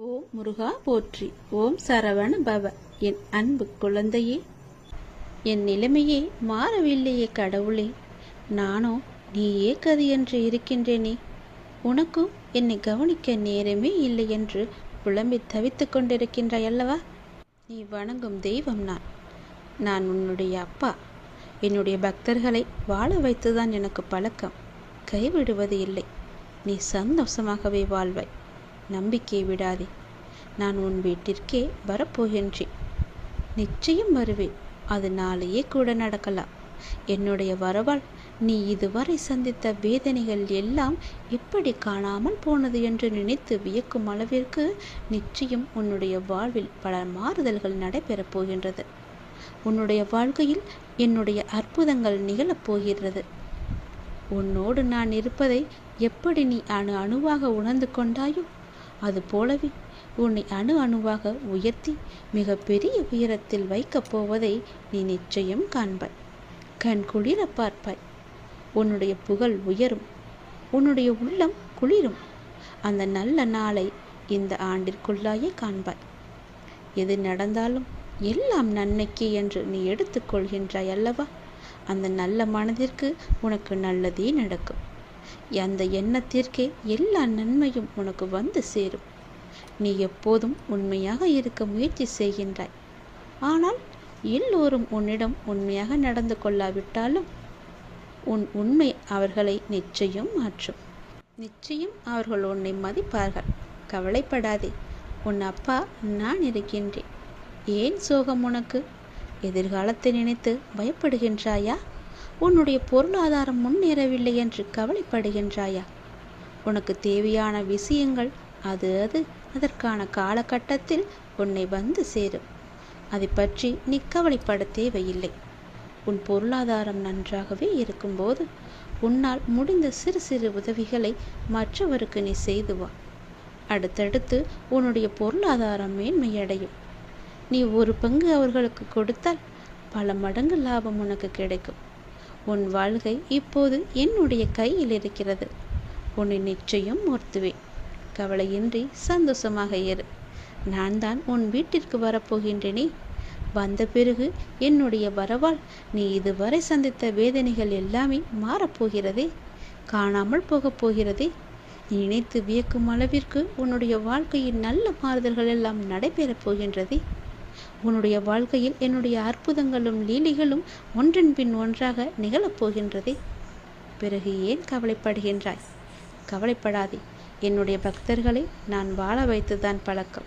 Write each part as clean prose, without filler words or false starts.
ஓம் முருகா போற்றி. ஓம் சரவண பவ. என் அன்பு குழந்தையே, என் நிலைமையே மாறவில்லையே கடவுளே, நானோ நீயே கதி என்று இருக்கின்றேனே. உனக்கும் என்னை கவனிக்க நேரமே இல்லை என்று புலம்பி தவித்து கொண்டிருக்கின்றாய் அல்லவா? நீ வணங்கும் தெய்வம் நான். நான் உன்னுடைய அப்பா. என்னுடைய பக்தர்களை வாழ வைத்துதான் எனக்கு பழக்கம். கைவிடுவது இல்லை. நீ சந்தோஷமாகவே வாழ்வாய். நம்பிக்கை விடாதே. நான் உன் வீட்டிற்கே வரப்போகின்றேன். நிச்சயம் வருவேன். அது நாளையே கூட நடக்கலாம். என்னுடைய வரவால் நீ இதுவரை சந்தித்த வேதனைகள் எல்லாம் எப்படி காணாமல் போனது என்று நினைத்து வியக்கும் அளவிற்கு நிச்சயம் உன்னுடைய வாழ்வில் பல மாறுதல்கள் நடைபெறப் போகின்றது. உன்னுடைய வாழ்க்கையில் என்னுடைய அற்புதங்கள் நிகழப்போகிறது. உன்னோடு நான் இருப்பதை எப்படி நீ அணு அணுவாக உணர்ந்து கொண்டாயோ, அது போலவே உன்னை அணு அணுவாக உயர்த்தி மிக பெரிய உயரத்தில் வைக்கப் போவதை நீ நிச்சயம் காண்பாய். கண் குளிர பார்ப்பாய். உன்னுடைய புகழ் உயரும். உன்னுடைய உள்ளம் குளிரும். அந்த நல்ல நாளை இந்த ஆண்டிற்குள்ளாயே காண்பாய். எது நடந்தாலும் எல்லாம் நன்மைக்கு என்று நீ எடுத்துக்கொள்கின்றாய் அல்லவா? அந்த நல்ல மனதிற்கு உனக்கு நல்லதே நடக்கும். அந்த எண்ணத்திற்கே எல்லா நன்மையும் உனக்கு வந்து சேரும். நீ எப்போதும் உண்மையாக இருக்க முயற்சி செய்கின்றாய். ஆனால் எல்லோரும் உன்னிடம் உண்மையாக நடந்து கொள்ளாவிட்டாலும் உன் உண்மை அவர்களை நிச்சயம் மாற்றும். நிச்சயம் அவர்கள் உன்னை மதிப்பார்கள். கவலைப்படாதே. உன் அப்பா நான் இருக்கின்றேன். ஏன் சோகம் உனக்கு? எதிர்காலத்தை நினைத்து பயப்படுகின்றாயா? உன்னுடைய பொருளாதாரம் முன்னேறவில்லை என்று கவலைப்படுகின்றாயா? உனக்கு தேவையான விஷயங்கள் அதற்கான காலகட்டத்தில் உன்னை வந்து சேரும். அதை பற்றி நீ கவலைப்பட தேவையில்லை. உன் பொருளாதாரம் நன்றாகவே இருக்கும்போது உன்னால் முடிந்த சிறு சிறு உதவிகளை மற்றவருக்கு நீ செய்து வா. அடுத்தடுத்து உன்னுடைய பொருளாதாரம் மேன்மையடையும். நீ ஒரு பங்கு அவர்களுக்கு கொடுத்தால் பல மடங்கு லாபம் உனக்கு கிடைக்கும். உன் வாழ்க்கை இப்போது என்னுடைய கையில் இருக்கிறது. உன்னை நிச்சயம் உயர்த்துவேன். கவலையின்றி சந்தோஷமாக இரு. நான் தான் உன் வீட்டிற்கு வரப்போகின்றேனே. வந்த பிறகு என்னுடைய வரவால் நீ இதுவரை சந்தித்த வேதனைகள் எல்லாமே மாறப்போகிறதே, காணாமல் போகப் போகிறதே. நீ நினைத்து வியக்கும் அளவிற்கு உன்னுடைய வாழ்க்கையில் நல்ல மாறுதல்கள் எல்லாம் நடைபெறப் போகின்றதே. உன்னுடைய வாழ்க்கையில் என்னுடைய அற்புதங்களும் லீலைகளும் ஒன்றன் பின் ஒன்றாக நிகழப்போகின்றதே. பிறகு ஏன் கவலைப்படுகின்றாய்? கவலைப்படாதே. என்னுடைய பக்தர்களை நான் வாழ வைத்துதான் பழக்கம்.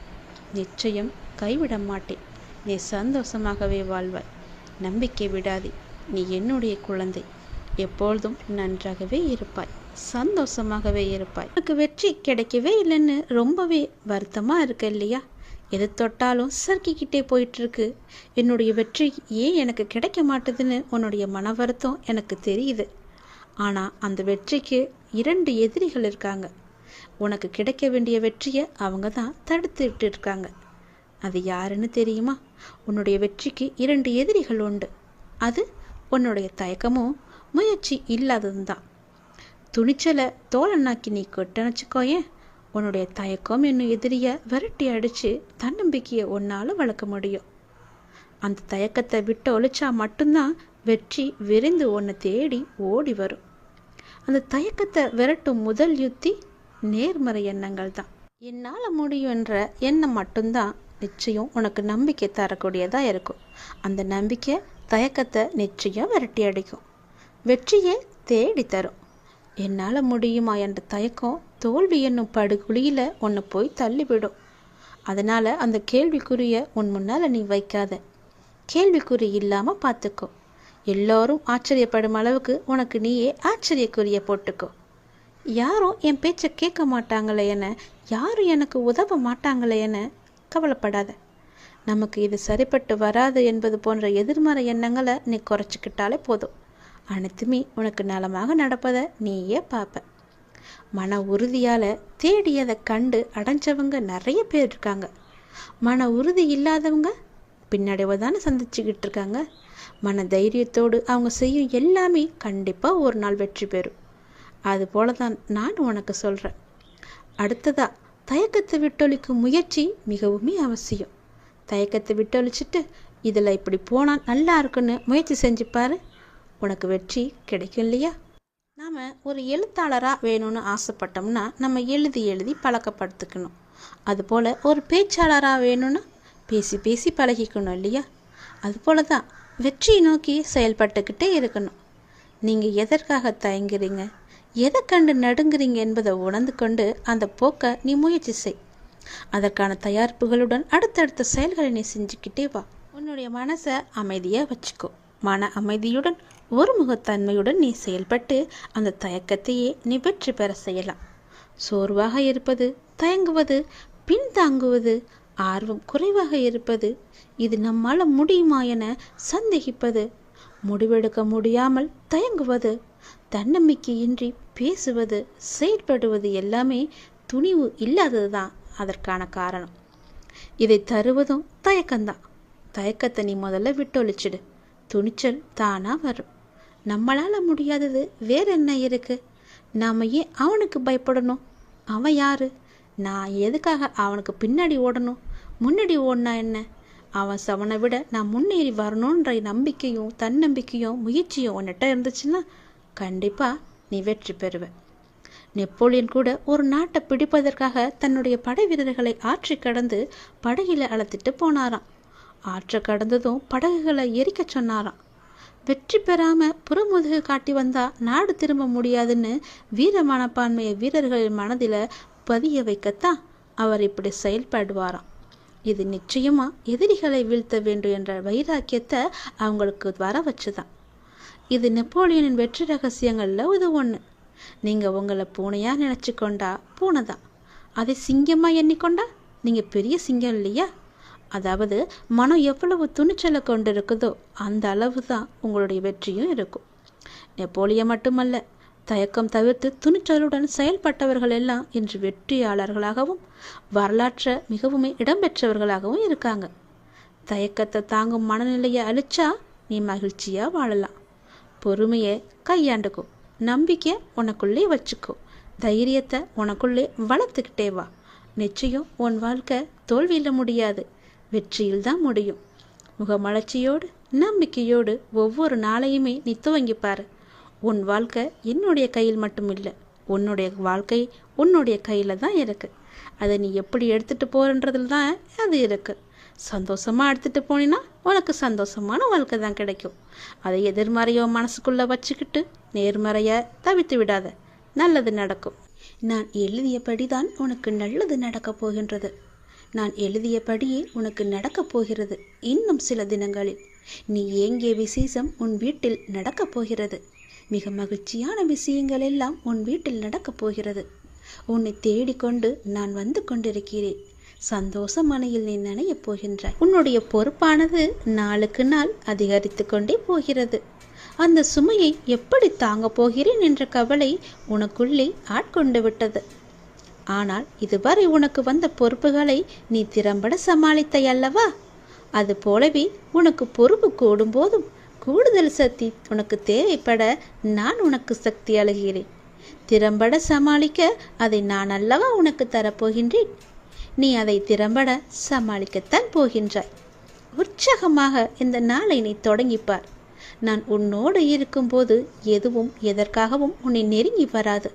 நிச்சயம் கைவிட மாட்டேன். நீ சந்தோஷமாகவே வாழ்வாய். நம்பிக்கை விடாதே. நீ என்னுடைய குழந்தை. எப்பொழுதும் நன்றாகவே இருப்பாய். சந்தோஷமாகவே இருப்பாய். உனக்கு வெற்றி கிடைக்கவே இல்லைன்னு ரொம்பவே வருத்தமா இருக்கு இல்லையா? எது தொட்டாலும் சறுக்கிக்கிட்டே போயிட்டுருக்கு. என்னுடைய வெற்றி ஏன் எனக்கு கிடைக்க மாட்டுதுன்னு உன்னுடைய மன வருத்தம் எனக்கு தெரியுது. ஆனால் அந்த வெற்றிக்கு 2 எதிரிகள் இருக்காங்க. உனக்கு கிடைக்க வேண்டிய வெற்றியை அவங்க தான் தடுத்துட்டு இருக்காங்க. அது யாருன்னு தெரியுமா? உன்னுடைய வெற்றிக்கு 2 எதிரிகள் உண்டு. அது உன்னுடைய தயக்கமும் முயற்சி இல்லாததும் தான். துணிச்சலை தோழனாக்கி நீ கொட்டணிச்சுக்கோயேன். உன்னுடைய தயக்கம் என்னும் எதிரியை விரட்டி அடித்து தன்னம்பிக்கையை உன்னால் வளர்க்க முடியும். அந்த தயக்கத்தை விட்டு ஒழிச்சா மட்டும்தான் வெற்றி விரைந்து உன்னை தேடி ஓடி வரும். அந்த தயக்கத்தை விரட்டும் முதல் யுத்தி நேர்மறை எண்ணங்கள் தான். என்னால் முடியும் என்ற எண்ணம் மட்டும்தான் நிச்சயம் உனக்கு நம்பிக்கை தரக்கூடியதாக இருக்கும். அந்த நம்பிக்கை தயக்கத்தை நிச்சயம் விரட்டி அடிக்கும். வெற்றியை தேடி தரும். என்னால் முடியுமா என்ற தயக்கம் தோல்வி என்னும் படுகுழியில் உன்னை போய் தள்ளிவிடும். அதனால் அந்த கேள்விக்குறியை உன் முன்னால் நீ வைக்காத. கேள்விக்குறி இல்லாமல் பார்த்துக்கோ. எல்லோரும் ஆச்சரியப்படும் அளவுக்கு உனக்கு நீயே ஆச்சரியக்குறியை போட்டுக்கோ. யாரும் என் பேச்சை கேட்க மாட்டாங்களே என, யாரும் எனக்கு உதவ மாட்டாங்களே என கவலைப்படாத. நமக்கு இது சரிப்பட்டு வராது என்பது போன்ற எதிர்மறை எண்ணங்களை நீ குறைச்சிக்கிட்டாலே போதும். அனைத்துமே உனக்கு நலமாக நடப்பதை நீயே பார்ப்ப. மன உறுதியால் தேடியதை கண்டு அடைஞ்சவங்க நிறைய பேர் இருக்காங்க. மன உறுதி இல்லாதவங்க பின்னடைவை தானே சந்திச்சுக்கிட்டு இருக்காங்க. மன தைரியத்தோடு அவங்க செய்யும் எல்லாமே கண்டிப்பாக ஒரு நாள் வெற்றி பெறும். அதுபோல தான் நான் உனக்கு சொல்கிறேன். அடுத்ததா தயக்கத்தை விட்டொழிக்கும் முயற்சி மிகவுமே அவசியம். தயக்கத்தை விட்டொழிச்சிட்டு இதில் இப்படி போனால் நல்லா இருக்குன்னு முயற்சி செஞ்சுப்பாரு, உனக்கு வெற்றி கிடைக்கும் இல்லையா? நாம் ஒரு எழுத்தாளராக வேணும்னு ஆசைப்பட்டோம்னா நம்ம எழுதி எழுதி பழக்கப்படுத்திக்கணும். அதுபோல் ஒரு பேச்சாளராக வேணும்னா பேசி பேசி பழகிக்கணும் இல்லையா? அதுபோல தான் வெற்றியை நோக்கி செயல்பட்டுக்கிட்டே இருக்கணும். நீங்கள் எதற்காக தயங்குறீங்க, எதை கண்டு நடுங்குறீங்க என்பதை உணர்ந்து கொண்டு அந்த போக்கை நீ முயற்சி செய். அதற்கான தயாரிப்புகளுடன் அடுத்தடுத்த செயல்களை நீ செஞ்சுக்கிட்டே வா. உன்னுடைய மனசை அமைதியாக வச்சுக்கோ. மன அமைதியுடன் ஒருமுகத்தன்மையுடன் நீ செயல்பட்டு அந்த தயக்கத்தையே நீ வெற்றி பெற செய்யலாம். சோர்வாக இருப்பது, தயங்குவது, பின்தாங்குவது, ஆர்வம் குறைவாக இருப்பது, இது நம்மால் முடியுமா என சந்தேகிப்பது, முடிவெடுக்க முடியாமல் தயங்குவது, தன்னம்பிக்கையின்றி பேசுவது, செயல்படுவது எல்லாமே துணிவு இல்லாதது தான் அதற்கான காரணம். இதை தருவதும் தயக்கம்தான். தயக்கத்தை நீ முதல்ல விட்டொழிச்சிடு. துணிச்சல் தானாக வரும். நம்மளால் முடியாதது வேற என்ன இருக்கு? நாம் ஏன் அவனுக்கு பயப்படணும்? அவன் யாரு? நான் எதுக்காக அவனுக்கு பின்னாடி ஓடணும்? முன்னாடி ஓடினா என்ன? அவன் சவனை விட நான் முன்னேறி வரணுன்ற நம்பிக்கையும் தன்னம்பிக்கையும் முயற்சியும் உன்னிட்ட இருந்துச்சுன்னா கண்டிப்பாக நீ வெற்றி பெறுவ. நெப்போலியன் கூட ஒரு நாட்டை பிடிப்பதற்காக தன்னுடைய படை வீரர்களை ஆற்றை கடந்து படகில அழைத்துட்டு போனாராம். ஆற்றை கடந்ததும் படகுகளை எரிக்க சொன்னாராம். வெற்றி பெறாம புறமுதுகு காட்டி வந்தா நாடு திரும்ப முடியாதுன்னு வீர மனப்பான்மையை வீரர்களின் மனதில் பதிய வைக்கத்தான் அவர் இப்படி செயல்படுவாராம். இது நிச்சயமா எதிரிகளை வீழ்த்த வேண்டும் என்ற வைராக்கியத்தை அவங்களுக்கு வர வச்சுதான். இது நெப்போலியனின் வெற்றி ரகசியங்கள்ல இது ஒன்று. நீங்க உங்களை பூனையா நினைச்சு கொண்டா பூனை தான், அதை சிங்கமா எண்ணிக்கொண்டா நீங்க பெரிய சிங்கம் இல்லையா? அதாவது மனம் எவ்வளவு துணிச்சலை கொண்டு இருக்குதோ அந்த அளவு தான் உங்களுடைய வெற்றியும் இருக்கும். நெப்போலியன் மட்டுமல்ல, தயக்கம் தவிர்த்து துணிச்சலுடன் செயல்பட்டவர்கள் எல்லாம் இன்று வெற்றியாளர்களாகவும் வரலாற்றை மிகவும் இடம்பெற்றவர்களாகவும் இருக்காங்க. தயக்கத்தை தாங்கும் மனநிலையை அழிச்சா நீ மகிழ்ச்சியா வாழலாம். பொறுமையை கையாண்டுக்கோ. நம்பிக்கை உனக்குள்ளே வச்சுக்கோ. தைரியத்தை உனக்குள்ளே வளர்த்துக்கிட்டே வா. நிச்சயம் உன் வாழ்க்கை தோல்வியில் முடியாது, வெற்றியில் தான் முடியும். முகமலர்ச்சியோடு நம்பிக்கையோடு ஒவ்வொரு நாளையுமே நீ துவங்கிப்பாரு. உன் வாழ்க்கை என்னுடைய கையில் மட்டும் இல்லை, உன்னுடைய வாழ்க்கை உன்னுடைய கையில் தான் இருக்கு. அதை நீ எப்படி எடுத்துட்டு போறன்றதுல தான் அது இருக்கு. சந்தோஷமா எடுத்துட்டு போனீன்னா உனக்கு சந்தோஷமான வாழ்க்கை தான் கிடைக்கும். அதை எதிர்மறையோ மனசுக்குள்ள வச்சுக்கிட்டு நேர்மறையா தவித்து விடாத, நல்லது நடக்கும். நான் எழுதியபடிதான் உனக்கு நல்லது நடக்கப் போகின்றது. நான் எழுதியபடியே உனக்கு நடக்கப் போகிறது. இன்னும் சில தினங்களில் நீ ஏங்கிய விசேஷம் உன் வீட்டில் நடக்கப் போகிறது. மிக மகிழ்ச்சியான விஷயங்கள் எல்லாம் உன் வீட்டில் நடக்கப் போகிறது. உன்னை தேடிக்கொண்டு நான் வந்து கொண்டிருக்கிறேன். சந்தோஷ மனையில் நீ நனையப் போகின்றாய். உன்னுடைய பொறுப்பானது நாளுக்கு நாள் அதிகரித்து கொண்டே போகிறது. அந்த சுமையை எப்படி தாங்க போகிறேன் என்ற கவலை உனக்குள்ளே ஆட்கொண்டு விட்டது. ஆனால் இதுவரை உனக்கு வந்த பொறுப்புகளை நீ திறம்பட சமாளித்தாய் அல்லவா? அது போலவே உனக்கு பொறுப்பு கூடும் போதும் கூடுதல் சக்தி உனக்கு தேவைப்பட நான் உனக்கு சக்தி அழுகிறேன். திறம்பட சமாளிக்க அதை நான் அல்லவா உனக்கு தரப்போகின்றேன். நீ அதை திறம்பட சமாளிக்கத்தான் போகின்றாய். உற்சாகமாக இந்த நாளை நீ தொடங்கிப்பார். நான் உன்னோடு இருக்கும்போது எதுவும் எதற்காகவும் உன்னை நெருங்கி வராது.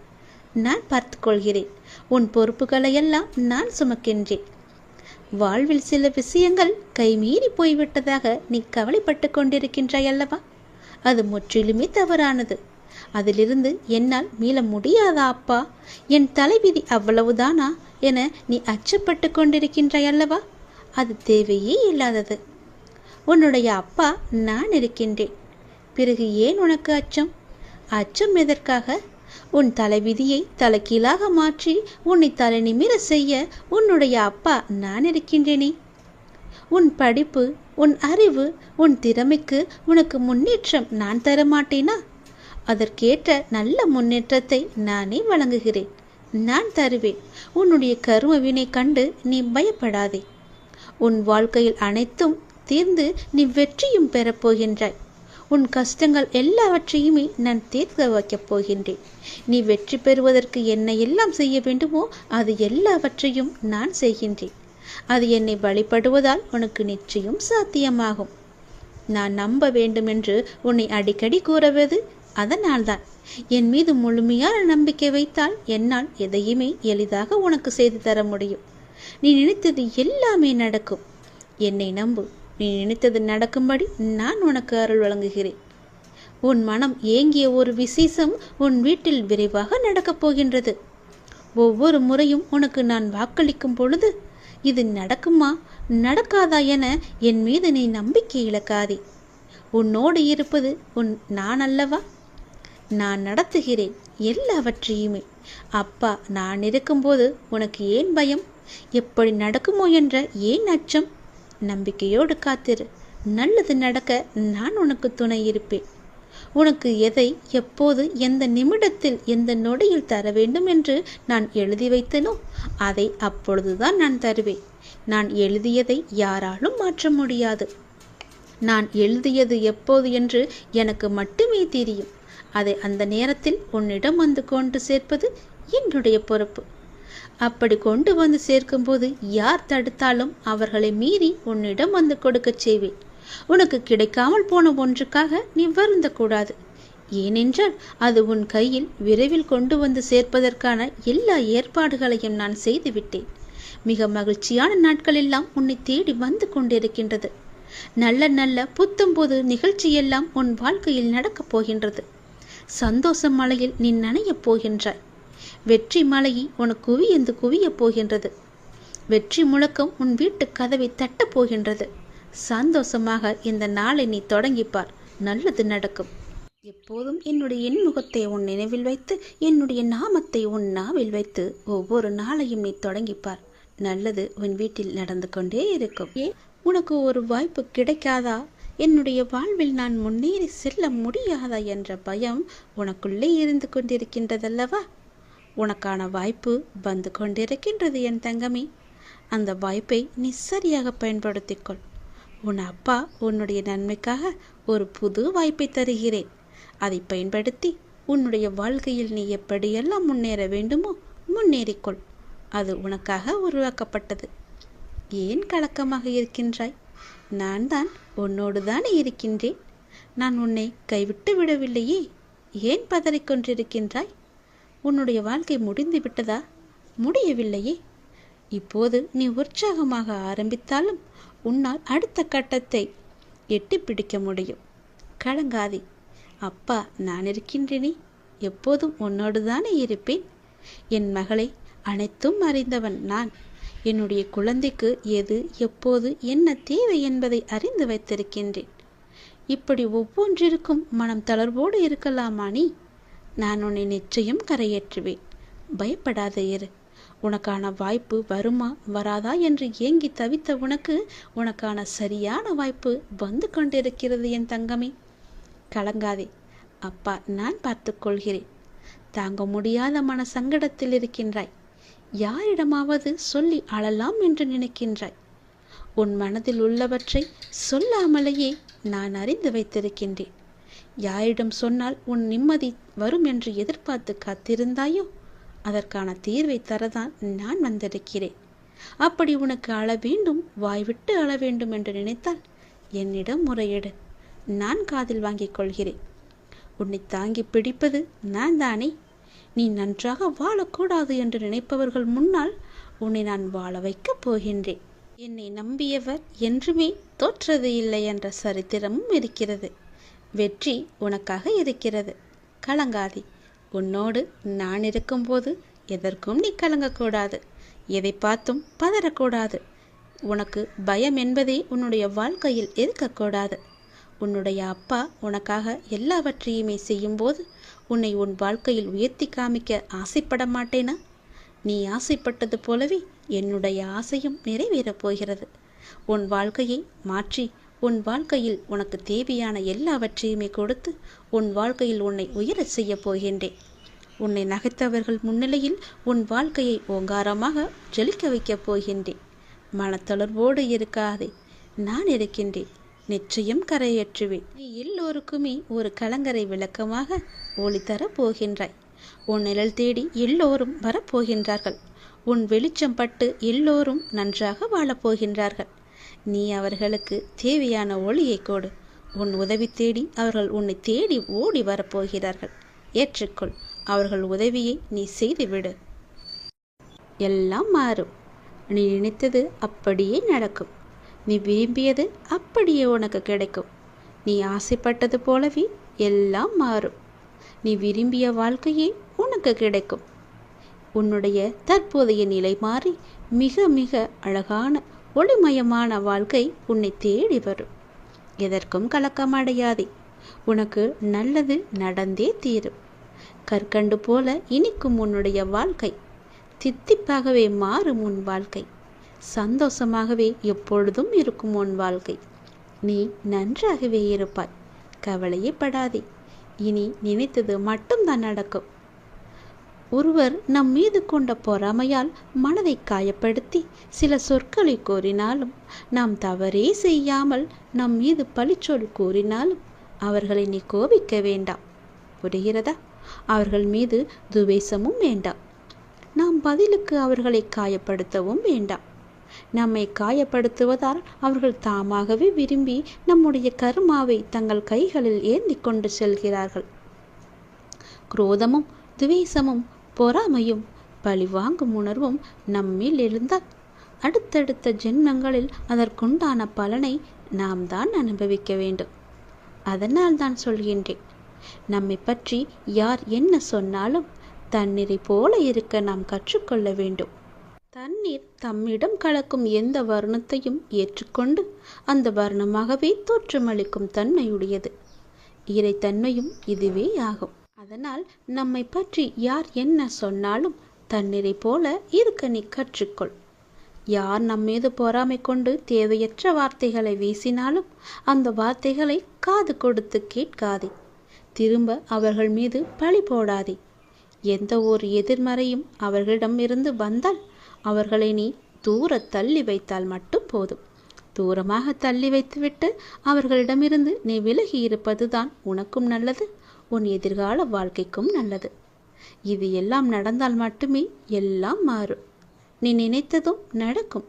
நான் பார்த்து கொள்கிறேன். உன் பொறுப்புகளையெல்லாம் நான் சுமக்கின்றேன். வாழ்வில் சில விஷயங்கள் கைமீறி போய்விட்டதாக நீ கவலைப்பட்டு கொண்டிருக்கின்றாய் அல்லவா? அது முற்றிலுமே தவறானது. அதிலிருந்து என்னால் மீள முடியாதா அப்பா, என் தலைவிதி அவ்வளவுதானா என நீ அச்சப்பட்டு கொண்டிருக்கின்றாய் அல்லவா? அது தேவையே இல்லாதது. உன்னுடைய அப்பா நான் இருக்கின்றேன். பிறகு ஏன் உனக்கு அச்சம்? அச்சம் எதற்காக? உன் தலைவிதியை தலைகீழாக மாற்றி உன்னை தலை நிமிர செய்ய உன்னுடைய அப்பா நான் இருக்கின்றேனே. உன் படிப்பு, உன் அறிவு, உன் திறமைக்கு உனக்கு முன்னேற்றம் நான் தரமாட்டேனா? அதற்கேற்ற நல்ல முன்னேற்றத்தை நானே வழங்குகிறேன். நான் தருவேன். உன்னுடைய கர்ம வினை கண்டு நீ பயப்படாதே. உன் வாழ்க்கையில் அனைத்தும் தீர்ந்து நீ வெற்றியும் பெறப்போகின்றாய். உன் கஷ்டங்கள் எல்லாவற்றையுமே நான் தீர்க்க வைக்கப் போகின்றேன். நீ வெற்றி பெறுவதற்கு என்ன எல்லாம் செய்ய வேண்டுமோ அது எல்லாவற்றையும் நான் செய்கின்றேன். அது என்னை வழிபடுவதால் உனக்கு நிச்சயம் சாத்தியமாகும். நான் நம்ப வேண்டும் என்று உன்னை அடிக்கடி கூறுவது அதனால்தான். என் மீது முழுமையான நம்பிக்கை வைத்தால் என்னால் எதையுமே எளிதாக உனக்கு செய்து தர முடியும். நீ நினைத்தது எல்லாமே நடக்கும். என்னை நம்பு. நீ நினைத்தது நடக்கும்படி நான் உனக்கு அருள் வழங்குகிறேன். உன் மனம் ஏங்கிய ஒரு விசேஷம் உன் வீட்டில் விரைவாக நடக்கப் போகின்றது. ஒவ்வொரு முறையும் உனக்கு நான் வாக்களிக்கும் பொழுது இது நடக்குமா நடக்காதா என என் மீது நீ நம்பிக்கை இழக்காதே. உன்னோடு இருப்பது நான் அல்லவா? நான் நடத்துகிறேன் எல்லாவற்றையுமே. அப்பா நான் இருக்கும்போது உனக்கு ஏன் பயம்? எப்படி நடக்குமோ என்ற ஏன் அச்சம்? நம்பிக்கையோடு காத்திரு. நல்லது நடக்க நான் உனக்கு துணை இருப்பேன். உனக்கு எதை எப்போது எந்த நிமிடத்தில் எந்த நொடியில் தர வேண்டும் என்று நான் எழுதி வைத்தனோ அதை அப்பொழுதுதான் நான் தருவேன். நான் எழுதியதை யாராலும் மாற்ற முடியாது. நான் எழுதியது எப்போது என்று எனக்கு மட்டுமே தெரியும். அதை அந்த நேரத்தில் உன்னிடம் வந்து கொண்டு சேர்ப்பது என்னுடைய பொறுப்பு. அப்படி கொண்டு வந்து சேர்க்கும்போது யார் தடுத்தாலும் அவர்களை மீறி உன்னிடம் வந்து கொடுக்க செய்வேன். உனக்கு கிடைக்காமல் போன ஒன்றுக்காக நீ வருந்தக்கூடாது. ஏனென்றால் அது உன் கையில் விரைவில் கொண்டு வந்து சேர்ப்பதற்கான எல்லா ஏற்பாடுகளையும் நான் செய்துவிட்டேன். மிக மகிழ்ச்சியான நாட்கள் எல்லாம் உன்னை தேடி வந்து கொண்டிருக்கின்றது. நல்ல நல்ல புத்தம்புது நிகழ்ச்சியெல்லாம் உன் வாழ்க்கையில் நடக்கப் போகின்றது. சந்தோஷ மலையில் நீ நனையப் போகின்றாய். வெற்றி மலையை உனக்கு குவியந்து குவியப் போகின்றது. வெற்றி முழக்கம் உன் வீட்டு கதவை தட்டப் போகின்றது. சந்தோஷமாக இந்த நாளை நீ தொடங்கிப்பார். நல்லது நடக்கும். எப்போதும் என்னுடைய இன்முகத்தை உன் நினைவில் வைத்து என்னுடைய நாமத்தை உன் நாவில் வைத்து ஒவ்வொரு நாளையும் நீ தொடங்கிப்பார். நல்லது உன் வீட்டில் நடந்து கொண்டே இருக்கும். உனக்கு ஒரு வாய்ப்பு கிடைக்காதா? என்னுடைய வாழ்வில் நான் முன்னேறி செல்ல முடியாதா என்ற பயம் உனக்குள்ளே இருந்து கொண்டிருக்கின்றதல்லவா? உனக்கான வாய்ப்பு வந்து கொண்டிருக்கின்றது என் தங்கமே. அந்த வாய்ப்பை நீ சரியாக பயன்படுத்திக்கொள். உன் அப்பா உன்னுடைய நன்மைக்காக ஒரு புது வாய்ப்பை தருகிறேன். அதை பயன்படுத்தி உன்னுடைய வாழ்க்கையில் நீ எப்படியெல்லாம் முன்னேற வேண்டுமோ முன்னேறிக்கொள். அது உனக்காக உருவாக்கப்பட்டது. ஏன் கலக்கமாக இருக்கின்றாய்? நான் தான் உன்னோடு தானே இருக்கின்றேன். நான் உன்னை கைவிட்டு விடவில்லையே. ஏன் பதறிக்கொண்டிருக்கின்றாய்? உன்னுடைய வாழ்க்கை முடிந்து விட்டதா? முடியவில்லையே. இப்போது நீ உற்சாகமாக ஆரம்பித்தாலும் உன்னால் அடுத்த கட்டத்தை எட்டி பிடிக்க முடியும். கலங்காதே. அப்பா நான் இருக்கின்றேனே. எப்போதும் உன்னோடு தானே இருப்பேன். என் மகளை அனைத்தும் அறிந்தவன் நான். என்னுடைய குழந்தைக்கு எது எப்போது என்ன தேவை என்பதை அறிந்து வைத்திருக்கின்றேன். இப்படி ஒவ்வொன்றிற்கும் மனம் தளர்வோடு இருக்கலாமா நீ? நான் உன்னை நிச்சயம் கரையேற்றுவேன். பயப்படாத இரு. உனக்கான வாய்ப்பு வருமா வராதா என்று ஏங்கி தவித்த உனக்கான சரியான வாய்ப்பு வந்து கொண்டிருக்கிறது என் தங்கமே. கலங்காதே. அப்பா நான் பார்த்துக்கொள்கிறேன். தாங்க முடியாத மன சங்கடத்தில் இருக்கின்றாய். யாரிடமாவது சொல்லி அழலாம் என்று நினைக்கின்றாய். உன் மனதில் உள்ளவற்றை சொல்லாமலேயே நான் அறிந்து வைத்திருக்கின்றேன். யாரிடம் சொன்னால் உன் நிம்மதி வரும் என்று எதிர்பார்த்து காத்திருந்தாயோ அதற்கான தீர்வை தரதான் நான் வந்திருக்கிறேன். அப்படி உனக்கு அழ வேண்டும், வாய்விட்டு அழ வேண்டும் என்று நினைத்தால் என்னிடம் முறையிடு. நான் காதில் வாங்கிக் கொள்கிறேன். உன்னை தாங்கி பிடிப்பது நான் தானே. நீ நன்றாக வாழக்கூடாது என்று நினைப்பவர்கள் முன்னால் உன்னை நான் வாழ வைக்கப் போகின்றேன். என்னை நம்பியவர் என்றுமே தோற்றது இல்லை என்ற சரித்திரமும் இருக்கிறது. வெற்றி உனக்காக இருக்கிறது. கலங்காதே. உன்னோடு நான் இருக்கும்போது எதற்கும் நீ கலங்கக்கூடாது. எதை பார்த்தும் பதறக்கூடாது. உனக்கு பயம் என்பதே உன்னுடைய வாழ்க்கையில் இருக்கக்கூடாது. உன்னுடைய அப்பா உனக்காக எல்லாவற்றையுமே செய்யும்போது உன்னை உன் வாழ்க்கையில் உயர்த்தி காமிக்க ஆசைப்பட மாட்டேனா? நீ ஆசைப்பட்டது போலவே என்னுடைய ஆசையும் நிறைவேறப் போகிறது. உன் வாழ்க்கையை மாற்றி உன் வாழ்க்கையில் உனக்கு தேவையான எல்லாவற்றையுமே கொடுத்து உன் வாழ்க்கையில் உன்னை உயரச் செய்ய போகின்றேன். உன்னை நகைத்தவர்கள் முன்னிலையில் உன் வாழ்க்கையை ஓங்காரமாக ஜொலிக்க வைக்கப் போகின்றேன். மனத்தளர்வோடு இருக்காதே. நான் இருக்கின்றேன். நிச்சயம் கரையேற்றுவேன். நீ எல்லோருக்குமே ஒரு கலங்கரை விளக்கமாக ஒளி தரப் போகின்றாய். உன் நிழல் தேடி எல்லோரும் வரப்போகின்றார்கள். உன் வெளிச்சம் பட்டு எல்லோரும் நன்றாக வாழப்போகின்றார்கள். நீ அவர்களுக்கு தேவையான ஒளியை கொடு. உன் உதவி தேடி அவர்கள் உன்னை தேடி ஓடி வரப்போகிறார்கள். ஏற்றுக்கொள். அவர்கள் உதவியை நீ செய்துவிடு. எல்லாம் மாறும். நீ நினைத்தது அப்படியே நடக்கும். நீ விரும்பியது அப்படியே உனக்கு கிடைக்கும். நீ ஆசைப்பட்டது போலவே எல்லாம் மாறும். நீ விரும்பிய வாழ்க்கையே உனக்கு கிடைக்கும். உன்னுடைய தற்போதைய நிலை மாறி மிக மிக அழகான ஒளிமயமான வாழ்க்கை உன்னை தேடி வரும். எதற்கும் கலக்கமடையாதே. உனக்கு நல்லது நடந்தே தீரும். கற்கண்டு போல இனிக்கும் உன்னுடைய வாழ்க்கை. தித்திப்பாகவே மாறும் உன் வாழ்க்கை. சந்தோஷமாகவே எப்பொழுதும் இருக்கும் உன் வாழ்க்கை. நீ நன்றாகவே இருப்பாய். கவலையே படாதே. இனி நினைத்தது மட்டும்தான் நடக்கும். ஒருவர் நம் மீது கொண்ட பொறாமையால் மனதை காயப்படுத்தி சில சொற்களை கூறினாலும், நாம் தவறே செய்யாமல் நம் மீது பழிச்சொல் கூறினாலும் அவர்களை நீ கோபிக்க வேண்டாம். புரிகிறதா? அவர்கள் மீது துவேஷமும் வேண்டாம். நாம் பதிலுக்கு அவர்களை காயப்படுத்தவும் வேண்டாம். நம்மை காயப்படுத்துவதால் அவர்கள் தாமாகவே விரும்பி நம்முடைய கர்மாவை தங்கள் கைகளில் ஏந்தி கொண்டு செல்கிறார்கள். குரோதமும் துவேஷமும் பொறாமையும் பழிவாங்கும் உணர்வும் நம்மில் எழுந்தால் அடுத்தடுத்த ஜென்மங்களில் அதற்குண்டான பலனை நாம் தான் அனுபவிக்க வேண்டும். அதனால் தான் சொல்கின்றேன், நம்மை பற்றி யார் என்ன சொன்னாலும் தண்ணீரை போல இருக்க நாம் கற்றுக்கொள்ள வேண்டும். தண்ணீர் தம்மிடம் கலக்கும் எந்த வர்ணத்தையும் ஏற்றுக்கொண்டு அந்த வர்ணமாகவே தோற்றமளிக்கும் தன்மையுடையது. இறைத்தன்மையும் இதுவே ஆகும். அதனால் நம்மை பற்றி யார் என்ன சொன்னாலும் தண்ணீரை போல இருக்க நீ கற்றுக்கொள். யார் நம்மீது பொறாமை கொண்டு தேவையற்ற வார்த்தைகளை வீசினாலும் அந்த வார்த்தைகளை காது கொடுத்து கேட்காதே. திரும்ப அவர்கள் மீது பழி போடாதே. எந்த ஒரு எதிர்மறையும் அவர்களிடம் இருந்து வந்தால் அவர்களை நீ தூர தள்ளி வைத்தால் மட்டும் போதும். தூரமாக தள்ளி வைத்துவிட்டு அவர்களிடமிருந்து நீ விலகி இருப்பதுதான் உனக்கும் நல்லது, உன் எதிர்கால வாழ்க்கைக்கும் நல்லது. இது எல்லாம் நடந்தால் மட்டுமே எல்லாம் மாறும். நீ நினைத்ததும் நடக்கும்.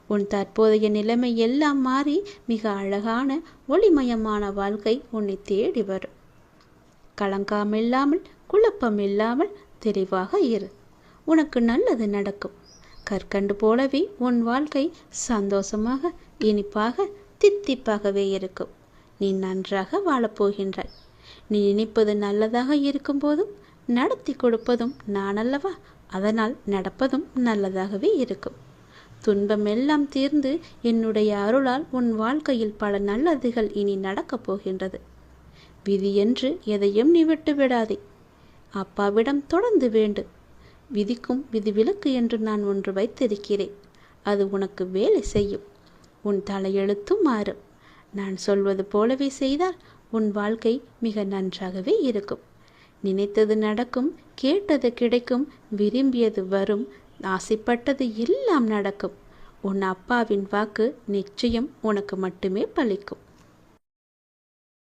உன் தற்போதைய நிலைமை எல்லாம் மாறி மிக அழகான ஒளிமயமான வாழ்க்கை உன்னை தேடி வரும். கலங்காமில்லாமல் குழப்பமில்லாமல் தெளிவாக இரு. உனக்கு நல்லது நடக்கும். கற்கண்டு போலவே உன் வாழ்க்கை சந்தோஷமாக இனிப்பாக தித்திப்பாகவே இருக்கும். நீ நன்றாக வாழப்போகின்றாய். நீ நினைப்பது நல்லதாக இருக்கும்போதும் நடத்தி கொடுப்பதும் நான் அல்லவா? அதனால் நடப்பதும் நல்லதாகவே இருக்கும். துன்பம் எல்லாம் தீர்ந்து என்னுடைய அருளால் உன் வாழ்க்கையில் பல நல்லதுகள் இனி நடக்கப் போகின்றது. விதி என்று எதையும் நீ விட்டு விடாதே. அப்பாவிடம் தொடர்ந்து வேண்டு. விதிக்கும் விதிவிலக்கு என்று நான் ஒன்று வைத்திருக்கிறேன். அது உனக்கு வேலை செய்யும். உன் தலையெழுத்தும் மாறும். நான் சொல்வது போலவே செய்தால் உன் வாழ்க்கை மிக நன்றாகவே இருக்கும். நினைத்தது நடக்கும், கேட்டது கிடைக்கும், விரும்பியது வரும், ஆசைப்பட்டது எல்லாம் நடக்கும். உன் அப்பாவின் வாக்கு நிச்சயம் உனக்கு மட்டுமே பலிக்கும்.